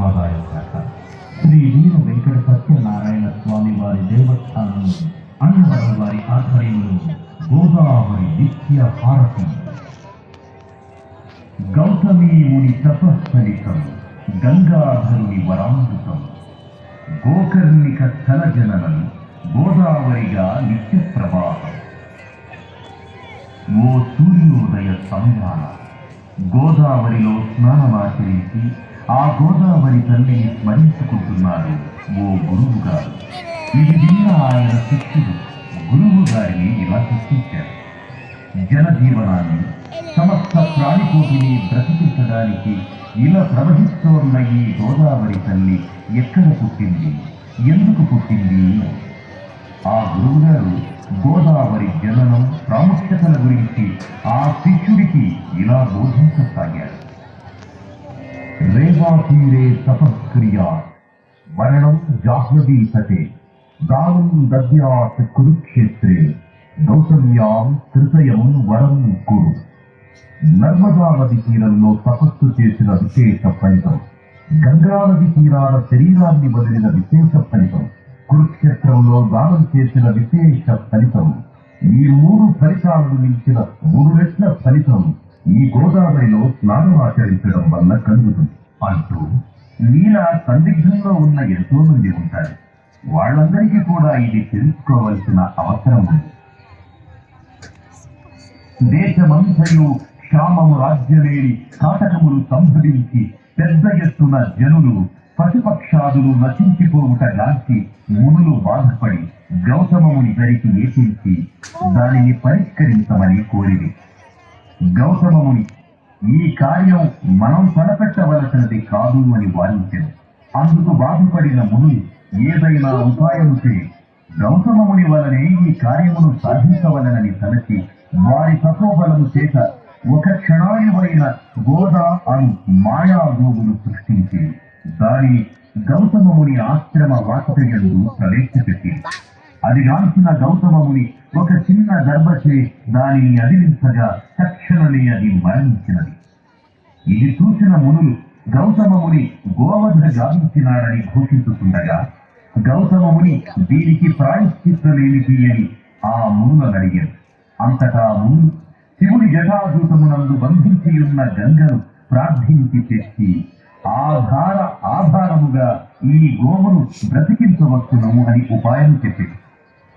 దేవాదాయ శాఖ శ్రీ వీర వెంకట సత్యనారాయణ స్వామి వారి దేవస్థానం అన్నవరం వారి ఆధ్వర్యంలో గోదావరి నిత్య హారతి. గౌతమీ ముని తపస్ఫలితం గంగాధరుని వరామృతం గోకర్ణిక స్థల జననం గోదావరిగా నిత్య ప్రవాహం. ఓ సూర్యోదయ సమయాన గోదావరిలో స్నానమాచరించి ఆ గోదావరి తల్లిని స్మరించుకుంటున్నారు ఓ గురువు గారు. ఇది విన్న ఆయన శిష్యుడు గురువు గారిని ఇలా సృష్టించారు. జనజీవనాన్ని సమస్త ప్రాణికోటిని బ్రతికించడానికి ఇలా ప్రవహిస్తోన్న ఈ గోదావరి తల్లి ఎక్కడ పుట్టింది, ఎందుకు పుట్టింది? ఆ గురువుగారు గోదావరి జననం ప్రాముఖ్యతల గురించి ఆ శిష్యుడికి ఇలా బోధించసాగారు. రేవా తీరే తపస్క్రియా వరణం జాహ్నవీ తటే దానం దద్యాత్ కురుక్షేత్రే గౌతమ్యాం హృదయం వరం కురు. నర్మదా నది తీరంలో తపస్సు చేసిన విశేష ఫలితం, గంగా నది తీరాన శరీరాన్ని వదిలిన విశేష ఫలితం, కురుక్షేత్రంలో దానం చేసిన విశేష ఫలితం, ఈ మూడు ఫలితాలను మించిన 3 రెట్ల ఫలితం ఈ గోదావరిలో స్నానం ఆచరించడం వల్ల కలుగుతుంది అంటూ నీల సందిగ్ధంలో ఉన్న ఎంతో మంది ఉంటారు. వాళ్ళందరికీ కూడా ఇది తెలుసుకోవాల్సిన అవసరం ఉంది. దేశమంతయు క్షామము రాజ్యమేరి కాటకములు సంభవించి పెద్ద ఎత్తున జనులు పశుపక్షాదులు నశించిపోవుట గాంచి మునులు బాధపడి గౌతమముని దరికి ఏచించి దానిని పరిష్కరించమని కోరిది. గౌతమముని ఈ కార్యం మనం తలపెట్టవలసినది కాదు అని వారించారు. అందుకు బాధపడిన మునులు ఏదైనా ఉపాయము చేయి గౌతమముని వలనే ఈ కార్యమును సాధించవలనని తలచి వారి తపోబలము చేత ఒక క్షణాయువైన గోదా అను మాయాగోగులు సృష్టించి దాని గౌతమముని ఆశ్రమ వాస్తవ్యంలో ప్రవేశపెట్టి అది గాంచిన గౌతమముని ఒక చిన్న గర్భచే దానిని అదిలించగా తక్షణమే అది మరణించినది. ఇది చూసిన మునులు గౌతమముని గోవధ గావించినాడని ఘోషించుతుండగా గౌతమముని దీనికి ప్రాయశ్చిత్తమేమిటి అని ఆ మునులను అడిగారు. అంతటా మునులు శివుని జటాజూతమునందు బంధించియున్న గంగను ప్రార్థించి తెచ్చి ఆధారముగా ఈ గోవును బ్రతికించవచ్చును అని ఉపాయం చెప్పింది.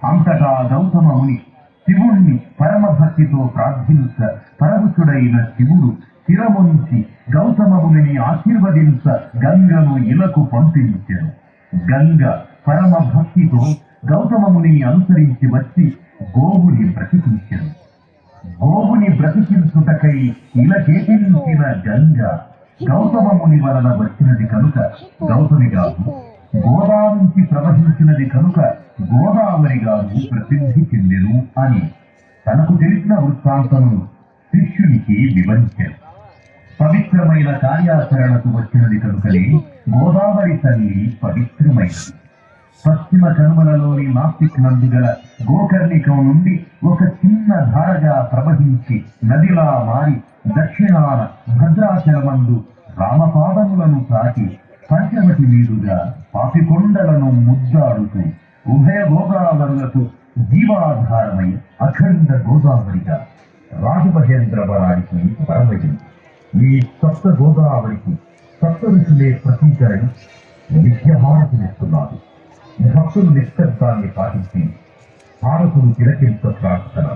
అంతటా గౌతమముని శివుణ్ణి పరమభక్తితో ప్రార్థించ పరవశుడైన శివుడు శిరముంచి గౌతమముని ఆశీర్వదించ గంగను ఇలకు పంపించారు. గంగ పరమభక్తితో గౌతమముని అనుసరించి వచ్చి గోవుని బ్రతికించారు. గోవుని బ్రతికించుటకై ఇలకేటించిన గంగ గౌతమముని వలన వచ్చినది కనుక గౌతమిగాను, గోదా నుంచి ప్రవహించినది కనుక గోదావరిగాను ప్రసిద్ధి చెందెను అని తనకు తెలిసిన వృత్తాంతమును శిష్యునికి వివరించారు. పవిత్రమైన కార్యాచరణకు వచ్చినది కనుకనే గోదావరి తల్లి పవిత్రమైనది. పశ్చిమ కనుమలలోని నాసిక్ నందు గల గోకర్ణికం నుండి ఒక చిన్న ధారగా ప్రవహించి నదిలా మారి దక్షిణాన భద్రాచలమందు రామపాదములను తాకి పంచవటి మీదుగా పాపికొండలను ముద్దాడుతూ ఉభయ గోదావరులకు జీవాధారమై అఖండ గోదావరిగా రాజమహేంద్రవరానికి పరమగింది. ఈ సప్త గోదావరికి సప్త ఋషులే ప్రతీకరని నిత్యహారతులిస్తున్నారు. భక్తులు నిశ్శబ్దాన్ని పాటించి హారతులు తిలకించ ప్రార్థన.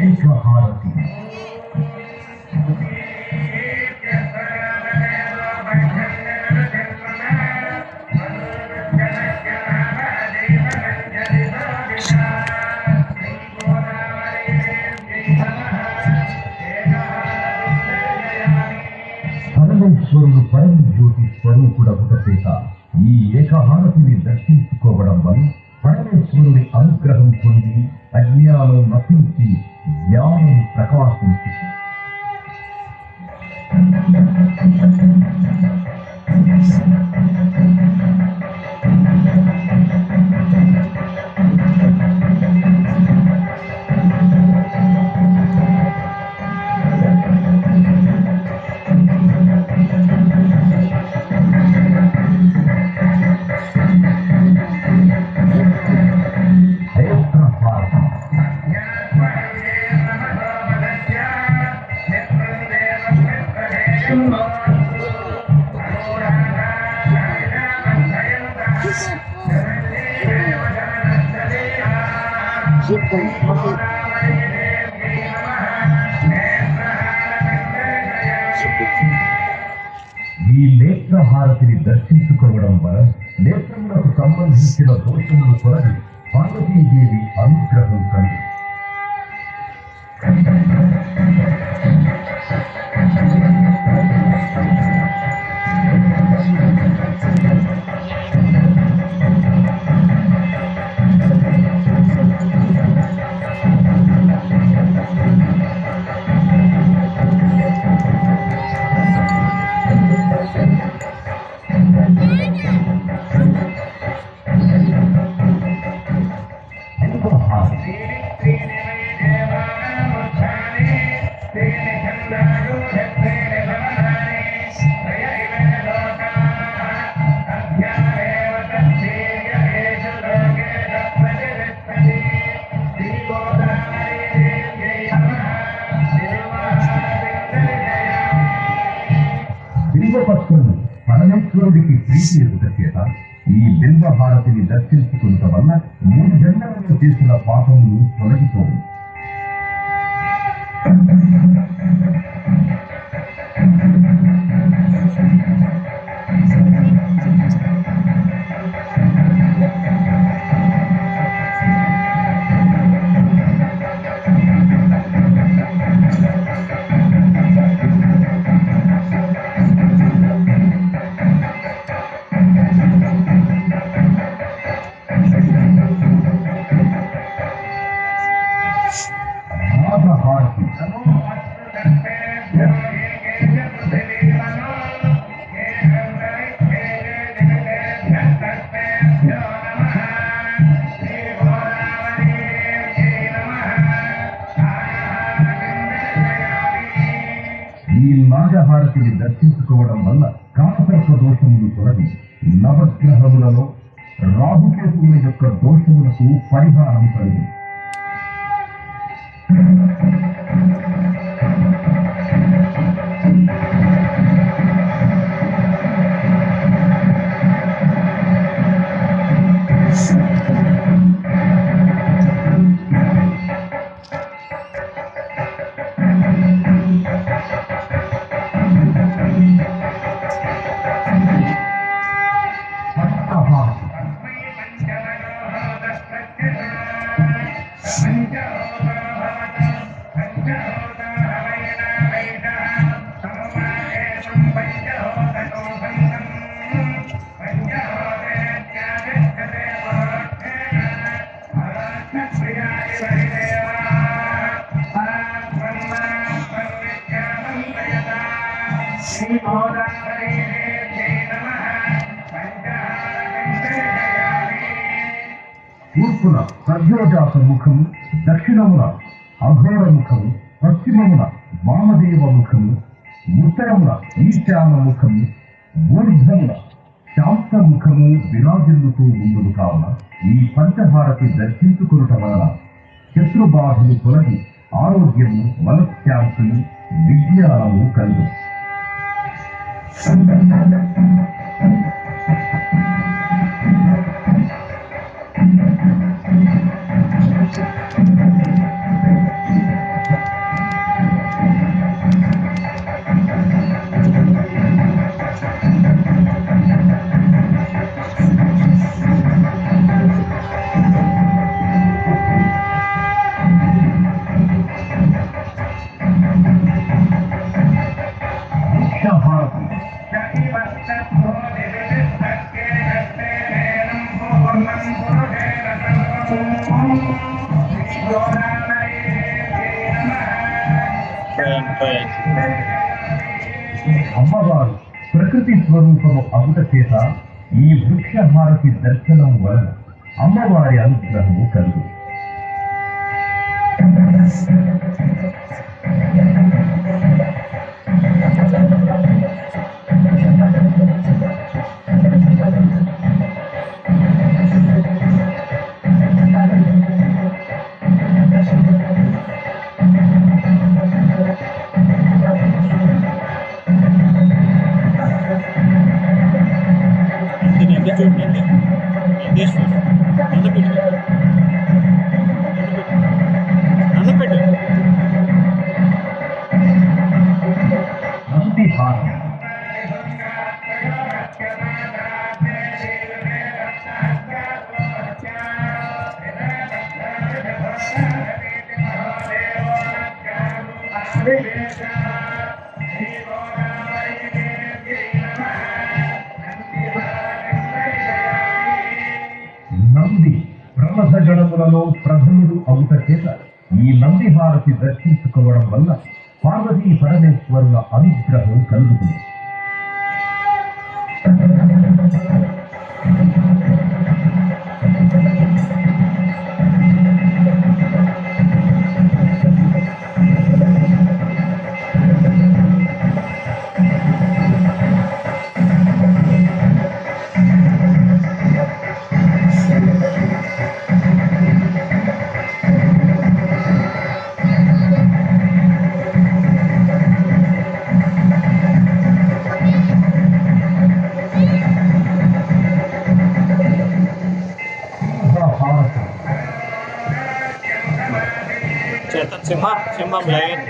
ఏకహారతి పరమేశ్వరుడు పరం జ్యోతి స్వరూపుడొక చేత ఈ ఏకహారతిని దర్శించుకోవడం వల్ల పరమేశ్వరుని అనుగ్రహం పొంది అజ్ఞానం నశించి జ్ఞానం ప్రకాశించి ఈ నేత్రహారతిని దర్శించుకోవడం వల్ల నేత్రములకు సంబంధించిన దోషములు కొరగి పార్వతీదేవి అనుగ్రహం కలిగి బిల్వపత్రులు పరమేశ్వరుడికి ప్రీతి ఎదుట చేత ఈ బిల్వహారతిని దర్శించుకున్న వల్ల 3 జన్మలలో చేసిన పాపములు తొలగిపోవు. ఈ నాగహారతిని దర్శించుకోవడం వల్ల కామసర్ప దోషములు తొలగి నవగ్రహములలో రాహుకేతువుల యొక్క దోషములకు పరిహారం కలిగి తూర్పున సర్యోజాత ముఖము, దక్షిణమున అఘోర ముఖము, పశ్చిమమున వామదేవ ముఖము, ఉత్తరమున ఈశాన ముఖము, ఊర్ధ్వమున శాంత ముఖము విరాజిల్లుతూ ఉండును. కావున ఈ పంచహారతి దర్శించుకునుట వలన శత్రుబాధలు తొలగి ఆరోగ్యము, మనశ్శాంతి, విజ్ఞానము కలుగు. అమ్మవారు ప్రకృతి స్వరూపము అగుట చేత ఈ వృక్షహారతి దర్శనం వలన అమ్మవారి అనుగ్రహము కలుగు. నంది ప్రమథగణములలో ప్రథముడు అవుట చేత ఈ నంది హారతి దర్శించుకోవడం వల్ల పార్వతీ పరమేశ్వరుల అనుగ్రహం కలుగుతుంది. సింహం లయన్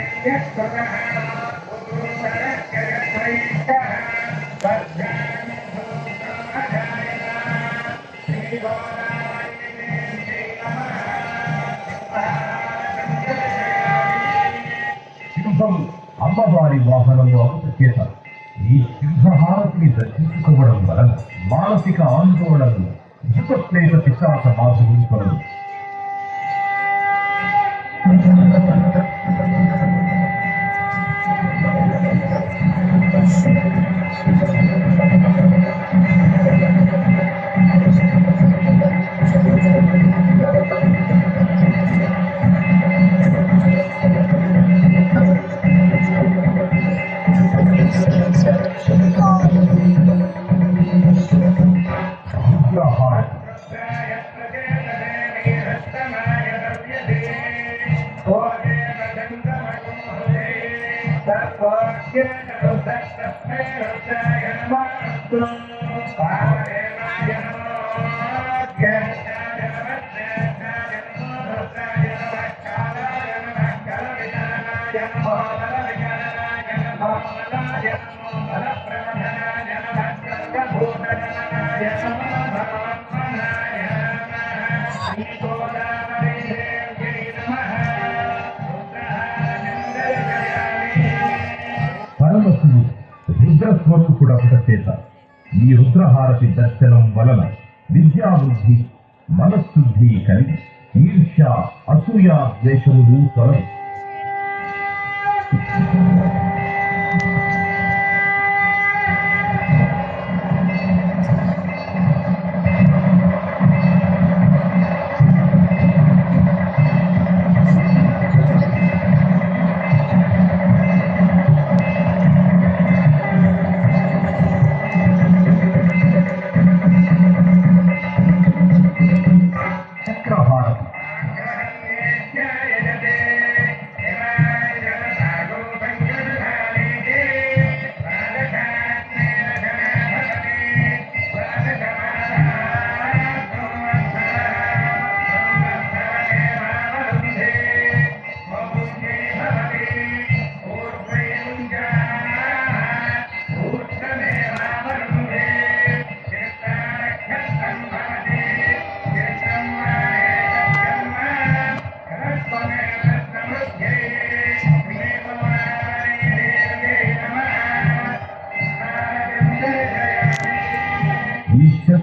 సింహం అమ్మవారి వాహనము అవుట చేత ఈ సింహహారతిని దర్శించుకోవడం వలన మానసిక ఆందోళనలు, భూతప్రేత పిశాచ బాధలు తొలగు. పరమశివుడు రుద్రస్వరూపుడొకట చేత ఈ రుద్రహారతి దర్శనం వలన విద్యాబుద్ధి, మనశుద్ధి కలిగి ఈర్ష్య, అసూయ, ద్వేషములు తొలగి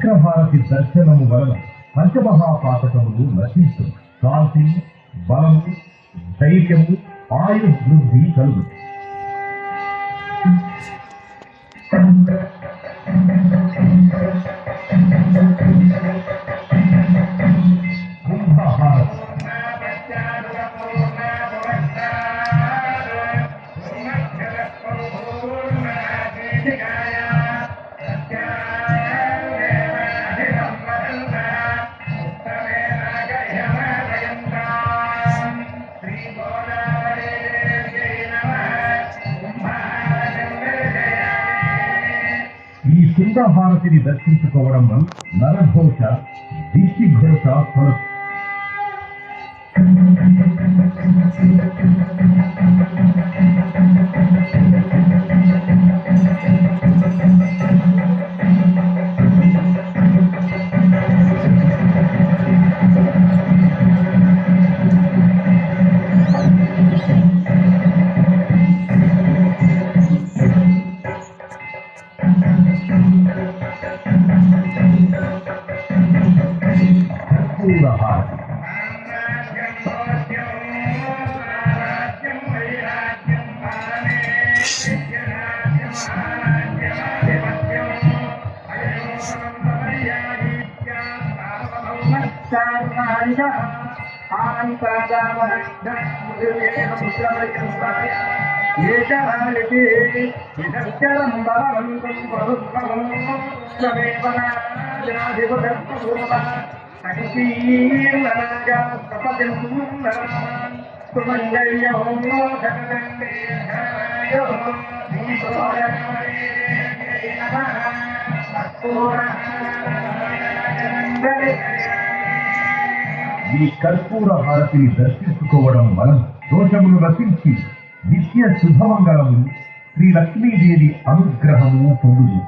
చక్రహారతి దర్శనము వలన పంచమహాపాతకములు నశించు. కాంతి, బలము, ధైర్యము, ఆయుర్వృద్ధి కలుగు. కుంభహారతి ఈ కుంభహారతిని దర్శించుకోవడం వల్ల నరఘోష, దిష్టి ఘోష తొలగు. కర్పూరహారతి ఈ కర్పూర హారతిని దర్శించుకోవడం వలన దోషములు నశించి నిత్య శుభమంగళము, శ్రీ లక్ష్మీదేవి అనుగ్రహము పొందును.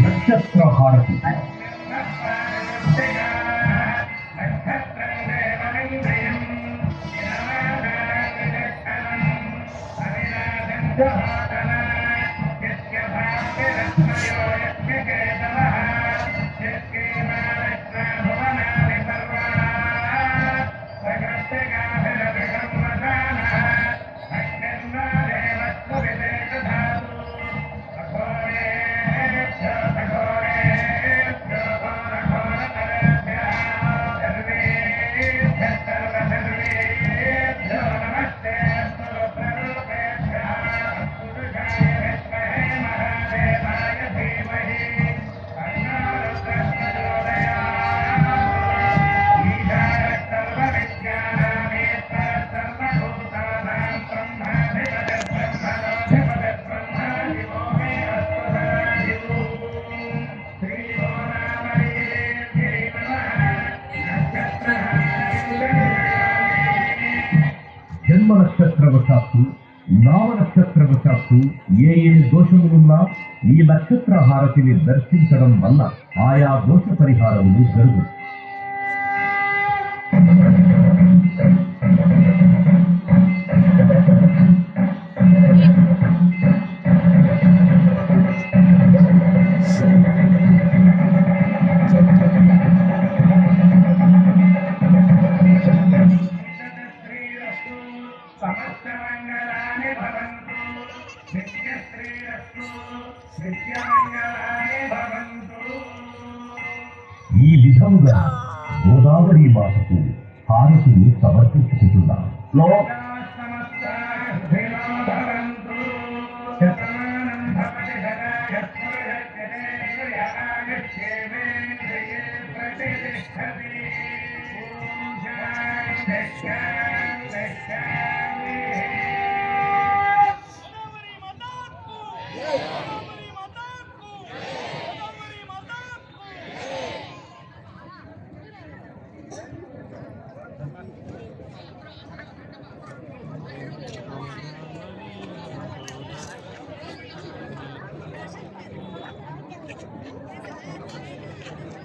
నక్షత్రహారతి జన్మ నక్షత్రవశాత్తు, నామ నక్షత్రవశాత్తు ఏ దోషములున్నా ఈ నక్షత్ర హారతిని దర్శించడం వల్ల ఆయా దోష పరిహారములు జరుగు. సమస్తమంగళాని భవంతు, నిత్యశ్రీరస్తు, నిత్యమంగళాని భవంతు. విధముగా గోదావరి మాతకు హారతులు సమర్పించుకుంటున్నాం. Shine.